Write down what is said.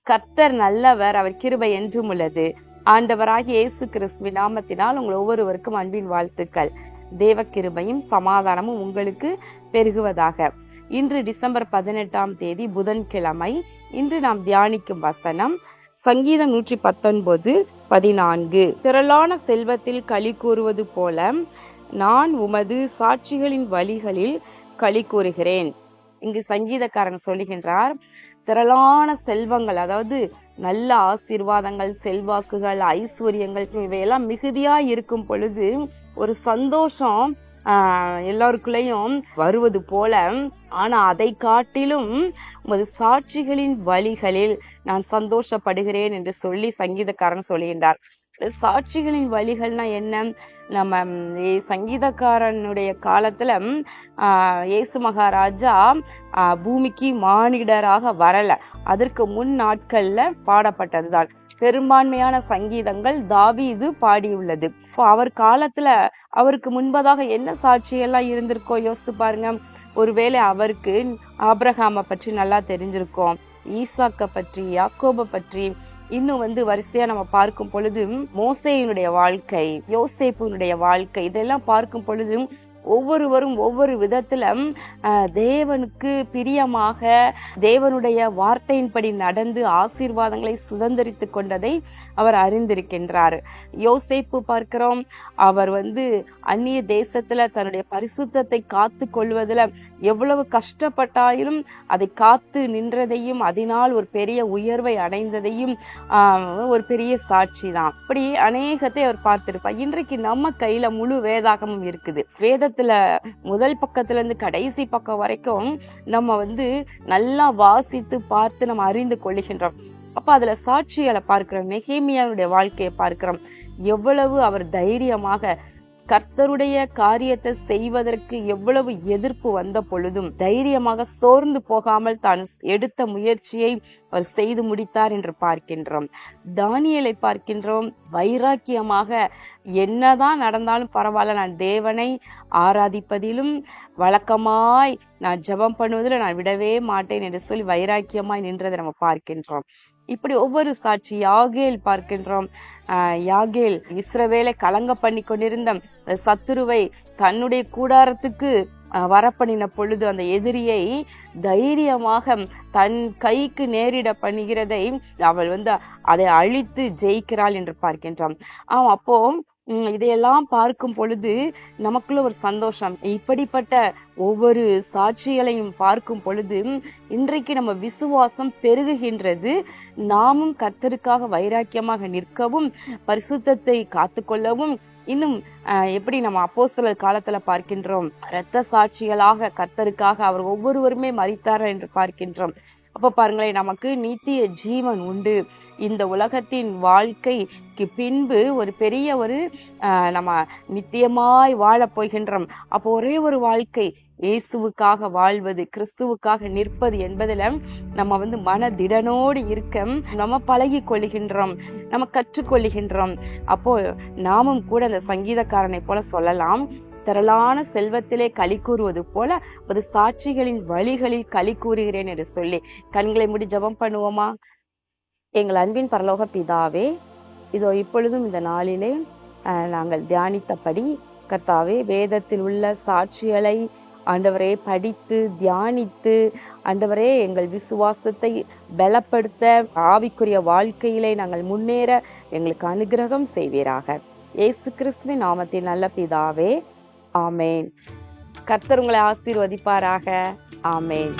கர்த்தர் நல்லவர், அவர் கிருபை என்றும் உள்ளது. ஆண்டவராகிய இயேசு கிறிஸ்துவின் நாமத்தினால் உங்கள் ஒவ்வொருவருக்கும் அன்பின் வாழ்த்துக்கள். தேவ கிருபையும் சமாதானமும் உங்களுக்கு பெருகுவதாக. இன்று டிசம்பர் 18ஆம் தேதி புதன்கிழமை. இன்று நாம் தியானிக்கும் வசனம் சங்கீதம் 119:14. திரளான செல்வத்தில் களி கூறுவது போல நான் உமது சாட்சிகளின் வழிகளில் களி கூறுகிறேன். இங்கு சங்கீதக்காரன் சொல்லுகின்றார், திரளான செல்வங்கள், அதாவது நல்ல ஆசீர்வாதங்கள், செல்வாக்குகள், ஐஸ்வர்யங்கள் இவையெல்லாம் மிகுதியா இருக்கும் பொழுது ஒரு சந்தோஷம் எல்லாருக்குள்ளேயும் வருவது போல, ஆனா அதை காட்டிலும் உமது சாட்சிகளின் வழிகளில் நான் சந்தோஷப்படுகிறேன் என்று சொல்லி சங்கீதக்காரன் சொல்லுகின்றார். சாட்சிகளின் வழிகள்னா என்ன? நம்ம சங்கீதக்காரனுடைய காலத்துல இயேசு மகாராஜா பூமிக்கு மானிடராக வரல. அதற்கு முன் நாட்கள்ல பாடப்பட்டதுதான். பெரும்பான்மையான சங்கீதங்கள் தாவீது பாடியுள்ளது. இப்போ அவர் காலத்துல அவருக்கு முன்பதாக என்ன சாட்சியெல்லாம் இருந்திருக்கோ யோசிச்சு பாருங்க. ஒருவேளை அவருக்கு ஆபிரகாமை பற்றி நல்லா தெரிஞ்சிருக்கும், ஈசாக்க பற்றி, யாக்கோபை பற்றி. இன்னும் வரிசையா நம்ம பார்க்கும் பொழுது மோசேயினுடைய வாழ்க்கை, யோசேப்புனுடைய வாழ்க்கை, இதெல்லாம் பார்க்கும் பொழுது ஒவ்வொருவரும் ஒவ்வொரு விதத்துல தேவனுக்கு பிரியமாக தேவனுடைய வார்த்தையின்படி நடந்து ஆசீர்வாதங்களை சுதந்திரித்து கொண்டதை அவர் அறிந்திருக்கின்றார். யோசேப்பு பார்க்கிறோம், அவர் அந்நிய தேசத்துல தன்னுடைய பரிசுத்தத்தை காத்து கொள்வதில் எவ்வளவு கஷ்டப்பட்டாலும் அதை காத்து நின்றதையும் அதனால் ஒரு பெரிய உயர்வை அடைந்ததையும் ஒரு பெரிய சாட்சி தான். இப்படி அநேகத்தை அவர் பார்த்திருப்பார். இன்றைக்கு நம்ம கையில முழு வேதாகமும் இருக்குது. வேத முதல் பக்கத்துல இருந்து கடைசி பக்கம் வரைக்கும் நம்ம நல்லா வாசித்து பார்த்து நம்ம அறிந்து கொள்ளுகின்றோம். அப்ப அதுல சாட்சிகளை பார்க்கிறோம். நெகேமியாவுடைய வாழ்க்கையை பார்க்கிறோம். எவ்வளவு அவர் தைரியமாக கர்த்தருடைய காரியத்தை செய்வதற்கு எவ்வளவு எதிர்ப்பு வந்த பொழுதும் தைரியமாக சோர்ந்து போகாமல் தான் எடுத்த முயற்சியை அவர் செய்து முடித்தார் என்று பார்க்கின்றோம். தானியேலை பார்க்கின்றோம். வைராக்கியமாக என்னதான் நடந்தாலும் பரவாயில்ல, நான் தேவனை ஆராதிப்பதிலும் வழக்கமாய் நான் ஜெபம் பண்ணுவதில் நான் விடவே மாட்டேன் என்று சொல்லி வைராக்கியமாய் நின்றதை நம்ம பார்க்கின்றோம். இப்படி ஒவ்வொரு சாட்சி. யாகேல் பார்க்கின்றோம். யாகேல் இஸ்ரவேலை கலங்க பண்ணி கொண்டிருந்த சத்துருவை தன்னுடைய கூடாரத்துக்கு வரப்பண்ணின பொழுது அந்த எதிரியை தைரியமாக தன் கைக்கு நேரிட பண்ணுகிறதை அவள் அதை அழித்து ஜெயிக்கிறாள் என்று பார்க்கின்றோம். அப்போ இதையெல்லாம் பார்க்கும் பொழுது நமக்குள்ள ஒரு சந்தோஷம். இப்படிப்பட்ட ஒவ்வொரு சாட்சிகளையும் பார்க்கும் பொழுது இன்றைக்கு நம்ம விசுவாசம் பெருகுகின்றது. நாமும் கர்த்தருக்காக வைராக்கியமாக நிற்கவும், பரிசுத்தத்தை காத்துக்கொள்ளவும், இன்னும் எப்படி நம்ம அப்போஸ்தலர் காலத்துல பார்க்கின்றோம், இரத்த சாட்சிகளாக கர்த்தருக்காக அவர் ஒவ்வொருவருமே மரித்தார்கள் என்று பார்க்கின்றோம். அப்ப பாருங்களேன், நமக்கு நித்திய ஜீவன் உண்டு. இந்த உலகத்தின் வாழ்க்கைக்கு பின்பு ஒரு பெரிய நம்ம நித்தியமாய் வாழப் போகின்றோம். அப்போ ஒரே ஒரு வாழ்க்கை, இயேசுவுக்காக வாழ்வது, கிறிஸ்துவுக்காக நிற்பது என்பதுல நம்ம மனதிடனோடு இருக்க நம்ம பழகி கொள்ளுகின்றோம், நம்ம கற்றுக்கொள்ளுகின்றோம். அப்போ நாமும் கூட அந்த சங்கீதக்காரனை போல சொல்லலாம், திரளான செல்வத்திலே களி கூறுவது போல ஒரு சாட்சிகளின் வழிகளில் களி கூறுகிறேன் என்று சொல்லி கண்களை மூடி ஜெபம் பண்ணுவோமா? எங்கள் அன்பின் பரலோக பிதாவே, இதோ இப்பொழுதும் இந்த நாளிலே நாங்கள் தியானித்தபடி கர்த்தாவே, வேதத்தில் உள்ள சாட்சிகளை ஆண்டவரே படித்து தியானித்து ஆண்டவரே எங்கள் விசுவாசத்தை பலப்படுத்த, ஆவிக்குரிய வாழ்க்கையிலே நாங்கள் முன்னேற எங்களுக்கு அனுகிரகம் செய்வீராக. இயேசு கிறிஸ்துவின் நாமத்தில் நல்ல பிதாவே, ஆமேன். கர்த்தர் உங்களை ஆசீர்வதிப்பாராக. ஆமேன்.